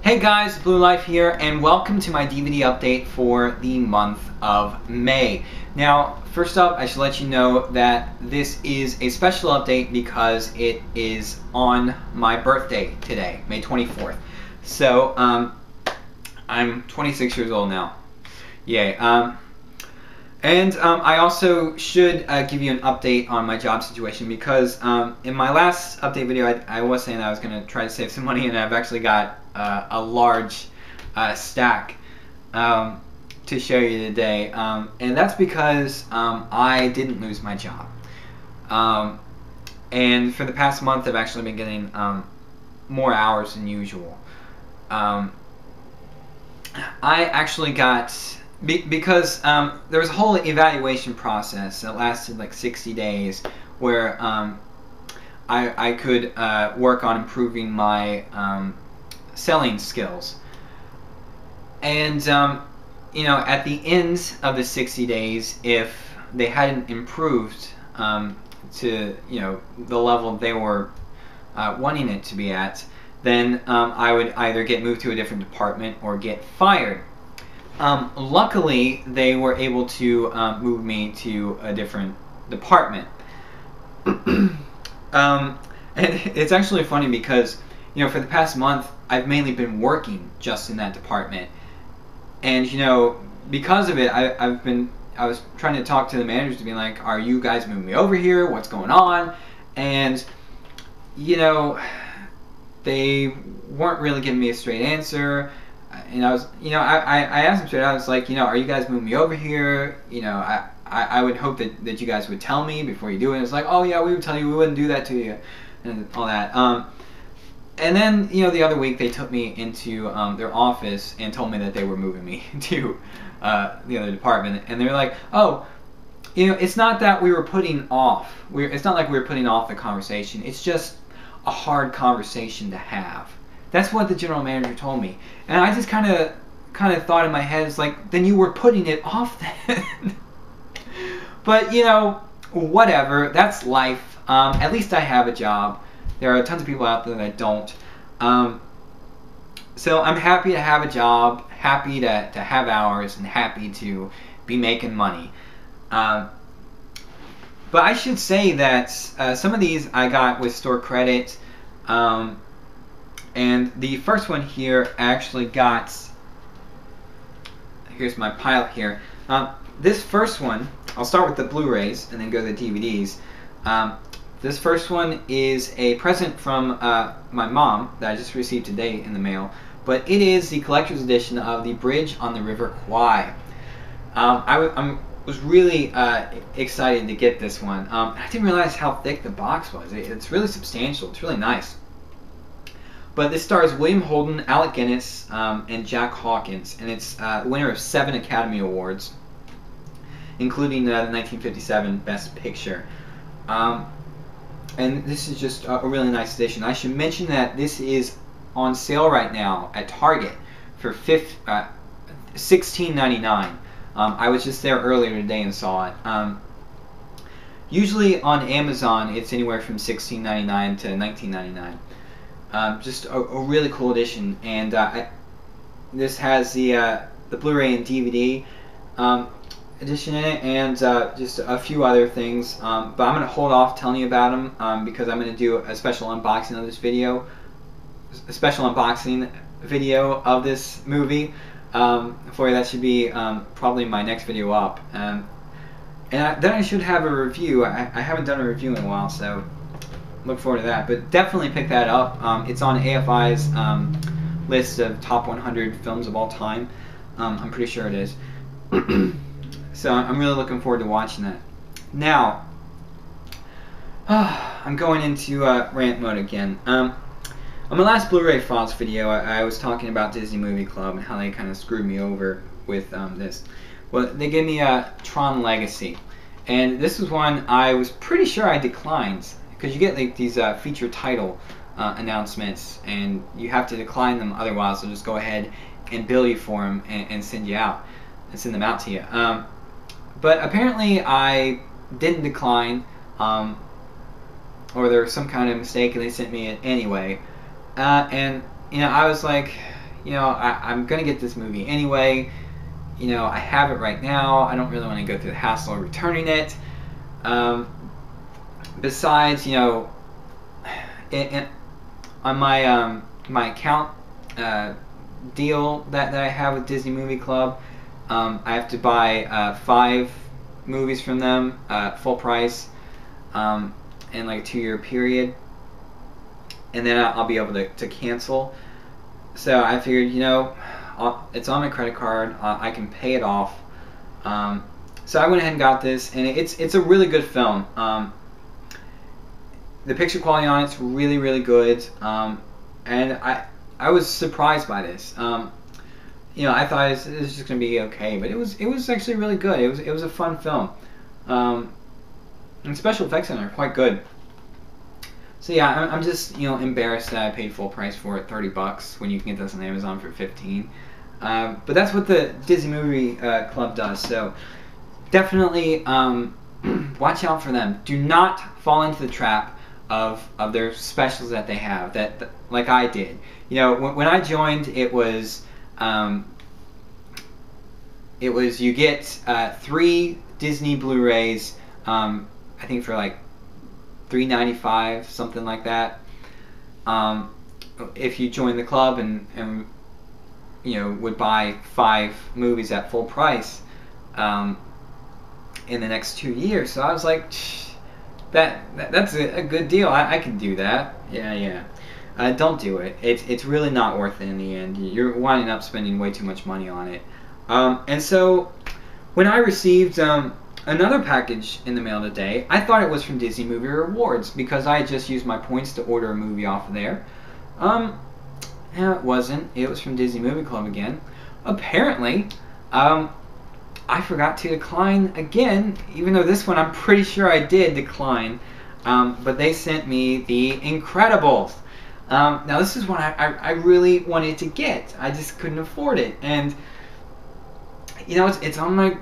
Hey guys, Blue Life here, and welcome to my DVD update for the month of May. Now, first up, I should let you know that this is a special update because it is on my birthday today, May 24th. So, I'm 26 years old now. Yay. I also should give you an update on my job situation because in my last update video, I was saying I was going to try to save some money, and I've actually got a large stack to show you today. And that's because I didn't lose my job. And for the past month, I've actually been getting more hours than usual. I actually got... Because there was a whole evaluation process that lasted like 60 days where I could work on improving my selling skills. And, you know, at the end of the 60 days, if they hadn't improved to, you know, the level they were wanting it to be at, then I would either get moved to a different department or get fired. Luckily, they were able to move me to a different department. And it's actually funny because, you know, for the past month, I've mainly been working just in that department. And, you know, because of it, I was trying to talk to the managers to be like, are you guys moving me over here? What's going on? And, you know, they weren't really giving me a straight answer. And I was, you know, I asked them straight. I was like, you know, are you guys moving me over here? You know, I would hope that you guys would tell me before you do it. And it's like, oh yeah, we would tell you, we wouldn't do that to you, and all that. And then, you know, the other week they took me into their office and told me that they were moving me to the other department. And they were like, oh, you know, it's not that we were putting off. It's not like we were putting off the conversation. It's just a hard conversation to have. That's what the general manager told me, and I just kind of thought in my head, it's like, then you were putting it off then. But, you know, whatever. That's life. At least I have a job. There are tons of people out there that don't. So I'm happy to have a job, happy to have hours, and happy to be making money. But I should say that some of these I got with store credit. And the first one here I actually got, here's my pile here. This first one, I'll start with the Blu-rays and then go to the DVDs. This first one is a present from my mom that I just received today in the mail, but it is the collector's edition of The Bridge on the River Kwai. I was really excited to get this one. I didn't realize how thick the box was. It's really substantial. It's really nice. But this stars William Holden, Alec Guinness, and Jack Hawkins, and it's the winner of 7 Academy Awards, including the 1957 Best Picture. And this is just a really nice edition. I should mention that this is on sale right now at Target for $16.99. I was just there earlier today and saw it. Usually on Amazon, it's anywhere from $16.99 to $19.99. Just a really cool edition, and this has the Blu-ray and DVD edition in it, and just a few other things. But I'm going to hold off telling you about them because I'm going to do a special unboxing of this video, a special unboxing video of this movie for you. That should be probably my next video up, and then I should have a review. I haven't done a review in a while, so look forward to that, but definitely pick that up. It's on AFI's list of top 100 films of all time. I'm pretty sure it is. So I'm really looking forward to watching that. Now, I'm going into rant mode again. On my last Blu-ray Files video, I was talking about Disney Movie Club and how they kind of screwed me over with this. Well, they gave me Tron Legacy, and this was one I was pretty sure I declined. Because you get like these feature title announcements, and you have to decline them, otherwise they'll just go ahead and bill you for them and send them out to you. But apparently I didn't decline, or there was some kind of mistake and they sent me it anyway. And you know, I was like, you know, I'm gonna get this movie anyway. You know, I have it right now. I don't really want to go through the hassle of returning it. Besides, you know, on my my account deal that I have with Disney Movie Club, I have to buy 5 movies from them full price in like a 2-year period, and then I'll be able to cancel. So I figured, you know, it's on my credit card. I can pay it off. So I went ahead and got this, and it's a really good film. The picture quality on it's really, really good, and I was surprised by this. You know, I thought it was just gonna be okay, but it was actually really good. It was a fun film, and special effects in it are quite good. So yeah, I'm just, you know, embarrassed that I paid full price for it, $30, when you can get this on Amazon for 15. But that's what the Disney Movie Club does. So definitely watch out for them. Do not fall into the trap of their specials that they have. That like I did. You know, when I joined, it was you get 3 Disney Blu-rays. I think for like $3.95, something like that. If you join the club and you know, would buy 5 movies at full price in the next 2 years. So I was like, that's a good deal. I can do that. Yeah. Don't do it. It's really not worth it in the end. You're winding up spending way too much money on it. And so when I received another package in the mail today, I thought it was from Disney Movie Rewards because I had just used my points to order a movie off of there. Yeah, it wasn't. It was from Disney Movie Club again. Apparently, I forgot to decline again, even though this one I'm pretty sure I did decline. But they sent me The Incredibles. Now this is one I really wanted to get. I just couldn't afford it, and you know, it's on my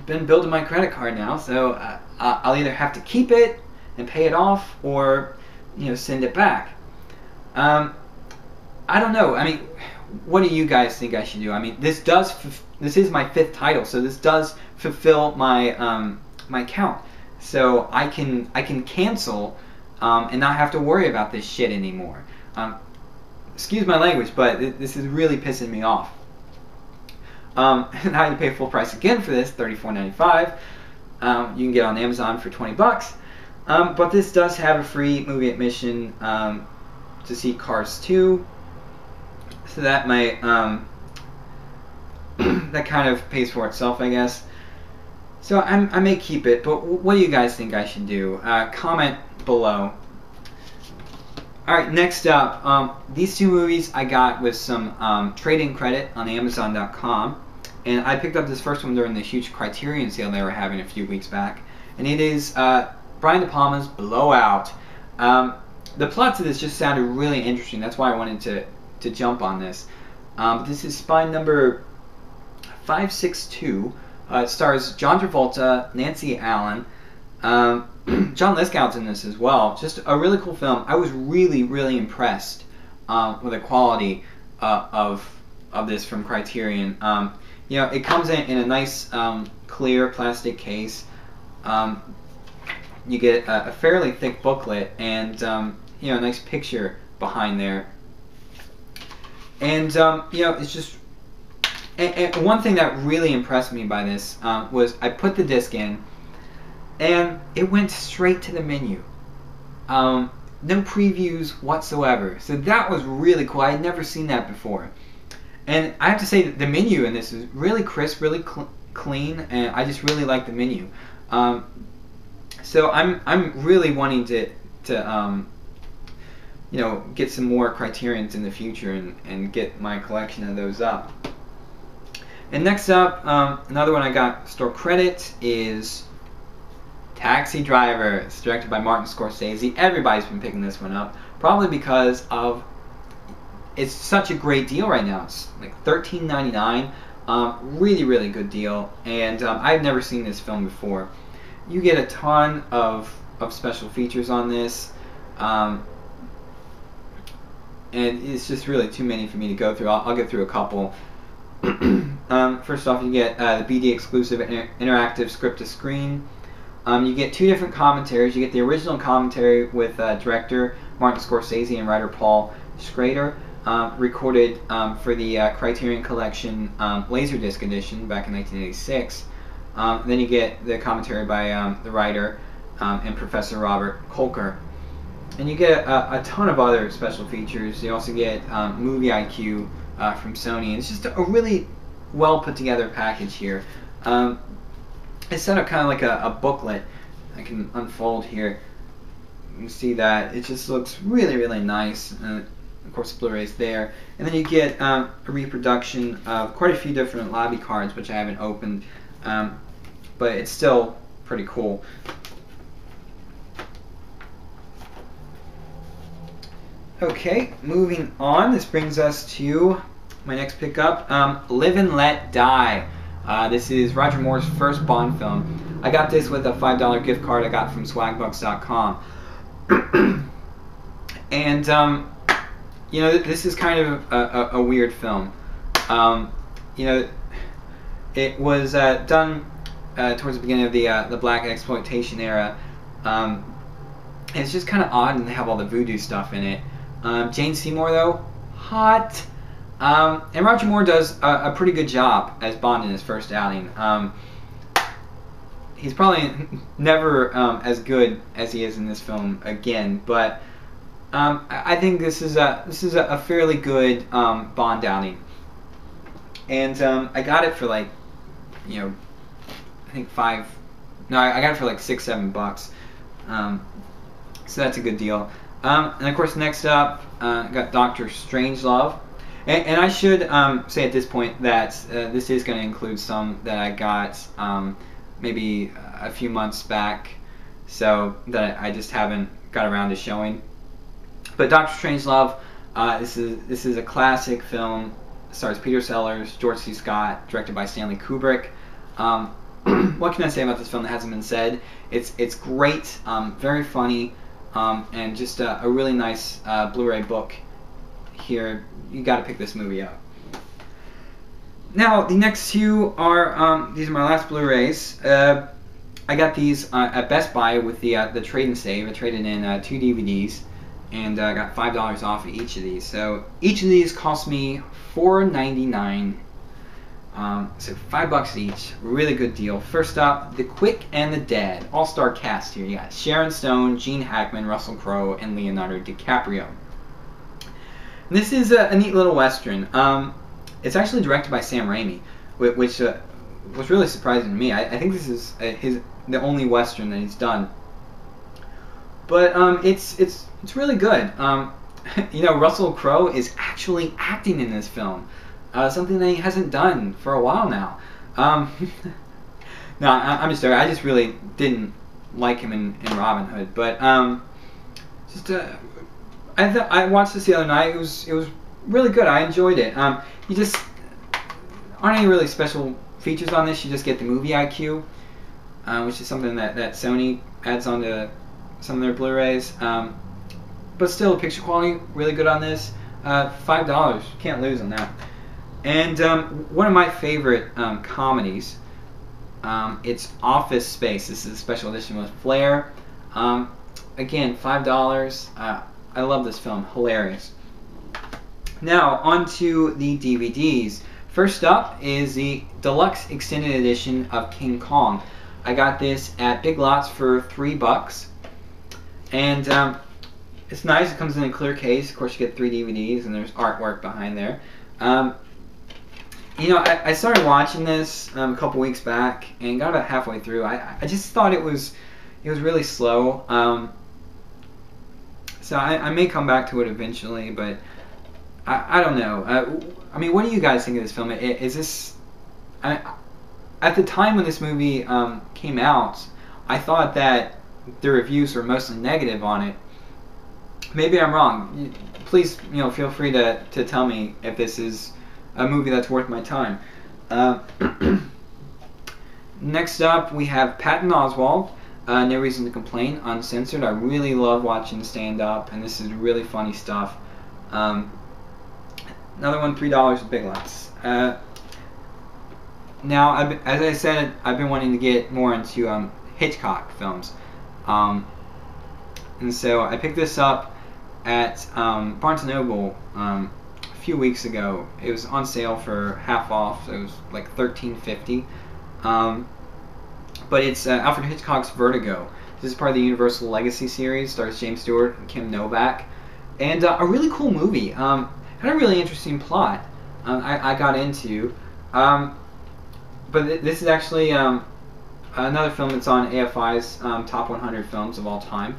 been billed to my credit card now, so I'll either have to keep it and pay it off, or you know, send it back. I don't know. I mean, what do you guys think I should do? I mean, this is my 5th title, so this does fulfill my my count. So I can cancel and not have to worry about this shit anymore. Excuse my language, but this is really pissing me off. And I had to pay full price again for this, $34.95. You can get it on Amazon for $20. But this does have a free movie admission to see Cars 2. So that might that kind of pays for itself, I guess. So I may keep it, but what do you guys think I should do? Comment below. Alright, next up, these 2 movies I got with some trade-in credit on Amazon.com. And I picked up this first one during the huge Criterion sale they were having a few weeks back. And it is Brian De Palma's Blowout. The plot to this just sounded really interesting. That's why I wanted to jump on this. This is spine number 562. It stars John Travolta, Nancy Allen, John Lithgow's in this as well. Just a really cool film. I was really, really impressed with the quality of this from Criterion. You know, it comes in a nice clear plastic case. You get a fairly thick booklet and you know, a nice picture behind there. And you know, it's just. And one thing that really impressed me by this was I put the disc in, and it went straight to the menu. No previews whatsoever. So that was really cool. I had never seen that before. And I have to say that the menu in this is really crisp, really clean, and I just really like the menu. So I'm really wanting to you know, get some more Criterions in the future and get my collection of those up. And next up, another one I got store credit is Taxi Driver. It's directed by Martin Scorsese. Everybody's been picking this one up, probably because of it's such a great deal right now. It's like $13.99. Really, really good deal. And I've never seen this film before. You get a ton of special features on this. and it's just really too many for me to go through. I'll get through a couple. First off, you get the BD exclusive interactive script to screen. You get 2 different commentaries. You get the original commentary with director Martin Scorsese and writer Paul Schrader, recorded for the Criterion Collection Laserdisc edition back in 1986. Then you get the commentary by the writer and Professor Robert Kolker. And you get a ton of other special features. You also get Movie IQ from Sony. And it's just a really well put together package here. It's set up kind of like a booklet. I can unfold here. You can see that it just looks really, really nice. Of course, the Blu-ray's there. And then you get a reproduction of quite a few different lobby cards, which I haven't opened. But it's still pretty cool. Okay, moving on. This brings us to my next pickup, Live and Let Die. This is Roger Moore's first Bond film. I got this with a $5 gift card I got from swagbucks.com. And, you know, this is kind of a weird film. You know, it was done towards the beginning of the black exploitation era. And it's just kind of odd, and they have all the voodoo stuff in it. Jane Seymour, though, hot. And Roger Moore does a pretty good job as Bond in his first outing. He's probably never as good as he is in this film again, but I think this is a fairly good Bond outing. And I got it for like, you know, I think I got it for like $6-7. So that's a good deal. And of course, next up, I got Dr. Strangelove. And I should say at this point that this is going to include some that I got maybe a few months back, so that I just haven't got around to showing. But Dr. Strangelove, this is a classic film. Stars Peter Sellers, George C. Scott, directed by Stanley Kubrick. What can I say about this film that hasn't been said? It's great, very funny, and just a really nice Blu-ray book here. You got to pick this movie up. Now the next 2 are these are my last Blu-rays. I got these at Best Buy with the trade and save. I traded in 2 DVDs, and I got $5 off of each of these. So each of these cost me $4.99. So $5 each. Really good deal. First up, The Quick and the Dead. All-star cast here. You got Sharon Stone, Gene Hackman, Russell Crowe, and Leonardo DiCaprio. And this is a neat little Western. It's actually directed by Sam Raimi, which was really surprising to me. I think this is the only Western that he's done. But it's really good. You know, Russell Crowe is actually acting in this film. Something that he hasn't done for a while now. No, I'm just joking. I just really didn't like him in Robin Hood. But I watched this the other night. It was really good. I enjoyed it. You just aren't any really special features on this. You just get the movie IQ, which is something that Sony adds onto some of their Blu-rays. But still, the picture quality really good on this. $5, can't lose on that. And one of my favorite comedies, it's Office Space. This is a special edition with Flair. Again, $5. I love this film. Hilarious. Now, on to the DVDs. First up is the Deluxe Extended Edition of King Kong. I got this at Big Lots for $3. And it's nice. It comes in a clear case. Of course, you get 3 DVDs, and there's artwork behind there. You know, I started watching this a couple weeks back and got about halfway through. I just thought it was really slow. So I may come back to it eventually, but I don't know. I mean, what do you guys think of this film? Is this... at the time when this movie came out, I thought that the reviews were mostly negative on it. Maybe I'm wrong. Please, you know, feel free to tell me if this is a movie that's worth my time. Next up, we have Patton Oswalt. No Reason to Complain, uncensored. I really love watching stand-up, and this is really funny stuff. Another one, $3 with Big Lots. Now, as I said, I've been wanting to get more into Hitchcock films. And so I picked this up at Barnes & Noble a few weeks ago. It was on sale for half off, so it was like $13.50. But it's Alfred Hitchcock's Vertigo. This is part of the Universal Legacy series. Stars James Stewart and Kim Novak. And a really cool movie. Had a really interesting plot I got into. But this is actually another film that's on AFI's top 100 films of all time.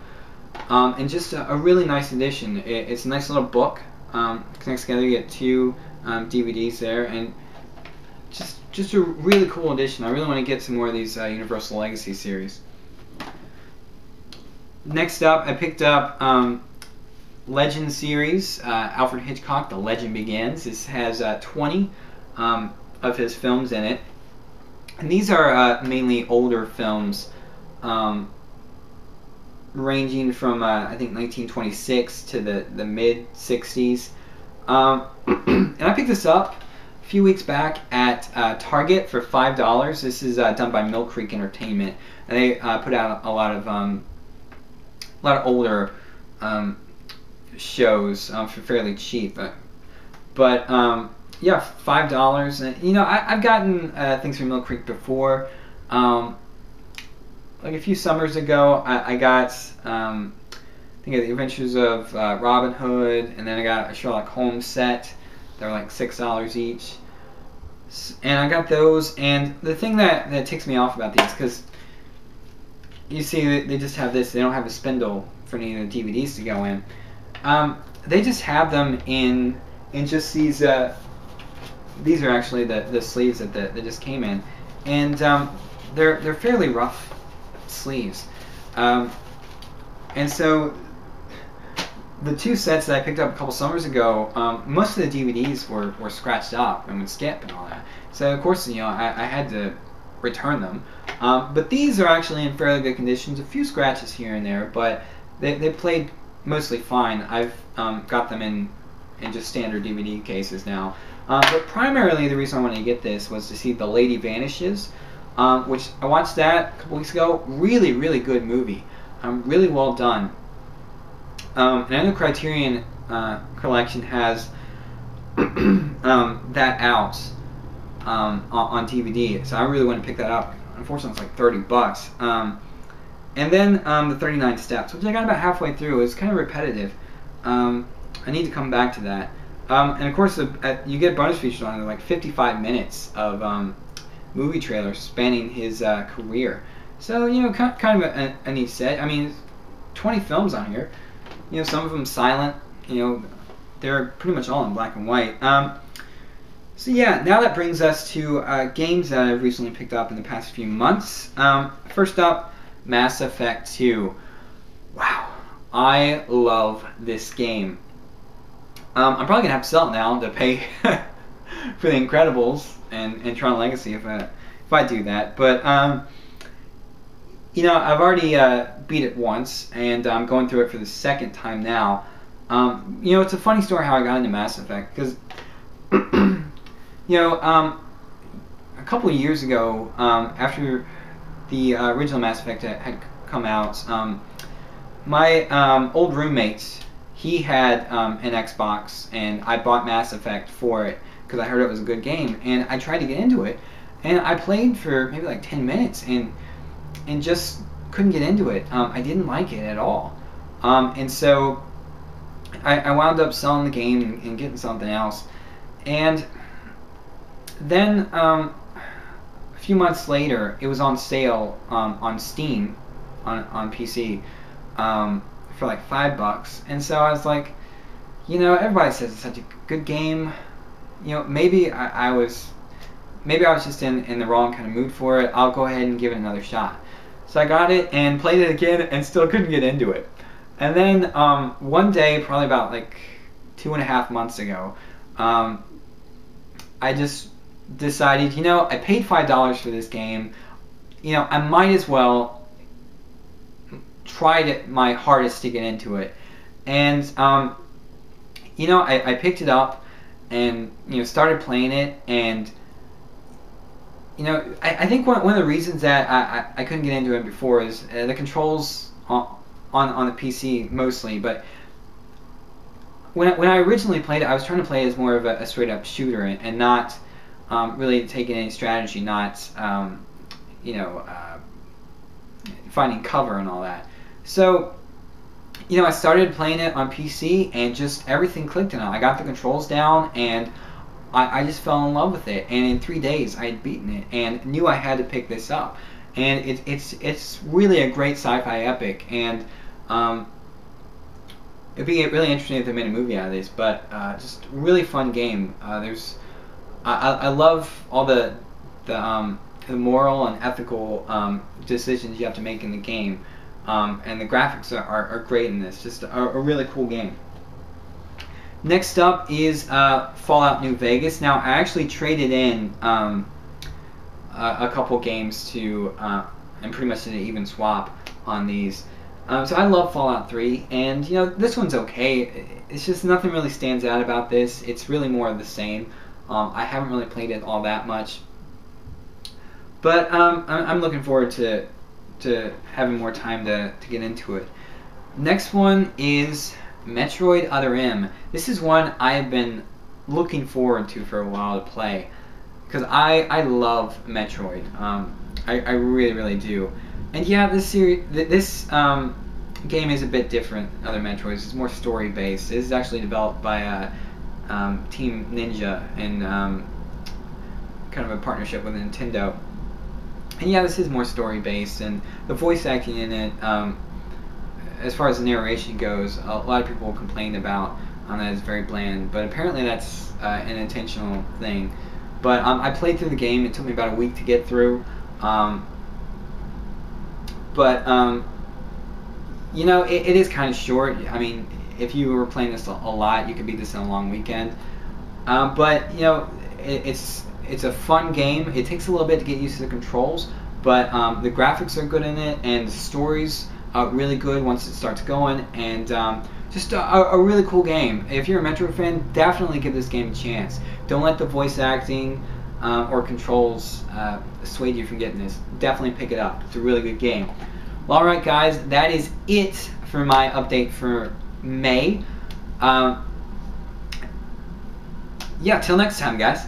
And just a really nice addition. It's a nice little book. Connects together. You get 2 DVDs there, and just a really cool addition. I really want to get some more of these Universal Legacy series. Next up, I picked up Legend series, Alfred Hitchcock, The Legend Begins. This has 20 of his films in it. And these are mainly older films, ranging from, I think, 1926 to the mid-60s. And I picked this up a few weeks back at Target for $5. This is done by Mill Creek Entertainment. And they put out a lot of older shows for fairly cheap. But yeah, $5. And you know, I've gotten things from Mill Creek before. Like a few summers ago, I got I think The Adventures of Robin Hood, and then I got a Sherlock Holmes set. They're like $6 each, and I got those. And the thing that ticks me off about these, because you see they just have this, they don't have a spindle for any of the DVDs to go in. They just have them in just these. These are actually the sleeves that just came in, and they're fairly rough sleeves. And so the 2 sets that I picked up a couple summers ago, most of the DVDs were scratched up and would skip and all that. So of course, you know, I had to return them. But these are actually in fairly good conditions. A few scratches here and there, but they played mostly fine. I've got them in just standard DVD cases now. But primarily the reason I wanted to get this was to see The Lady Vanishes, which I watched that a couple weeks ago. Really, really good movie. Really well done. And I know Criterion Collection has that out on DVD, so I really want to pick that up. Unfortunately, it's like $30. And then the 39 Steps, which I got about halfway through. It's kind of repetitive. I need to come back to that. And of course, you get bonus features on it, like 55 minutes of movie trailers spanning his career. So, you know, kind of a neat set. I mean, 20 films on here. You know, some of them silent. You know, they're pretty much all in black and white. So yeah, now that brings us to games that I've recently picked up in the past few months. First up, Mass Effect 2. Wow, I love this game. I'm probably gonna have to sell it now to pay for The Incredibles and Tron Legacy if I do that. But you know, I've already beat it once, and I'm going through it for the second time now. You know, it's a funny story how I got into Mass Effect, because you know, a couple of years ago, after the original Mass Effect had come out, my old roommate, he had an Xbox, and I bought Mass Effect for it because I heard it was a good game, and I tried to get into it, and I played for maybe like 10 minutes and just couldn't get into it. I didn't like it at all, and so I wound up selling the game and getting something else. And then a few months later, it was on sale on Steam on PC for like $5, and so I was like, you know, everybody says it's such a good game. You know, maybe I was just in the wrong kind of mood for it. I'll go ahead and give it another shot. So I got it and played it again and still couldn't get into it. And then one day, probably about like 2.5 months ago, I just decided, you know, I paid $5 for this game. You know, I might as well try my hardest to get into it. And you know, I picked it up and, you know, started playing it, and you know, I think one of the reasons that I couldn't get into it before is the controls on the PC mostly. But when I originally played it, I was trying to play it as more of a straight up shooter, and not really taking any strategy, not you know, finding cover and all that. So, you know, I started playing it on PC, and just everything clicked in it. I got the controls down, and I just fell in love with it. And in 3 days, I had beaten it, and knew I had to pick this up. And it's really a great sci-fi epic, and it'd be really interesting if they made a movie out of this. But just really fun game. I love all the moral and ethical decisions you have to make in the game. And the graphics are great in this. Just a really cool game. Next up is Fallout New Vegas. Now, I actually traded in a couple games to, and pretty much did an even swap on these. So I love Fallout 3, and you know, this one's okay. It's just nothing really stands out about this. It's really more of the same. I haven't really played it all that much, but I'm looking forward to having more time to get into it. Next one is Metroid Other M. This is one I have been looking forward to for a while to play, because I love Metroid. I really do. And yeah, this game is a bit different than other Metroids. It's more story based. This is actually developed by Team Ninja, and kind of a partnership with Nintendo. And yeah, this is more story based, and the voice acting in it, as far as the narration goes, a lot of people complain about that it's very bland, but apparently that's an intentional thing. But I played through the game. It took me about a week to get through. You know, it is kind of short. I mean, if you were playing this a lot, you could beat this in a long weekend. But you know, it's a fun game. It takes a little bit to get used to the controls, but the graphics are good in it, and the story's really good once it starts going, and just a really cool game. If you're a Metro fan, definitely give this game a chance. Don't let the voice acting or controls dissuade you from getting this. Definitely pick it up. It's a really good game. Well, alright guys, that is it for my update for May. Yeah, till next time guys.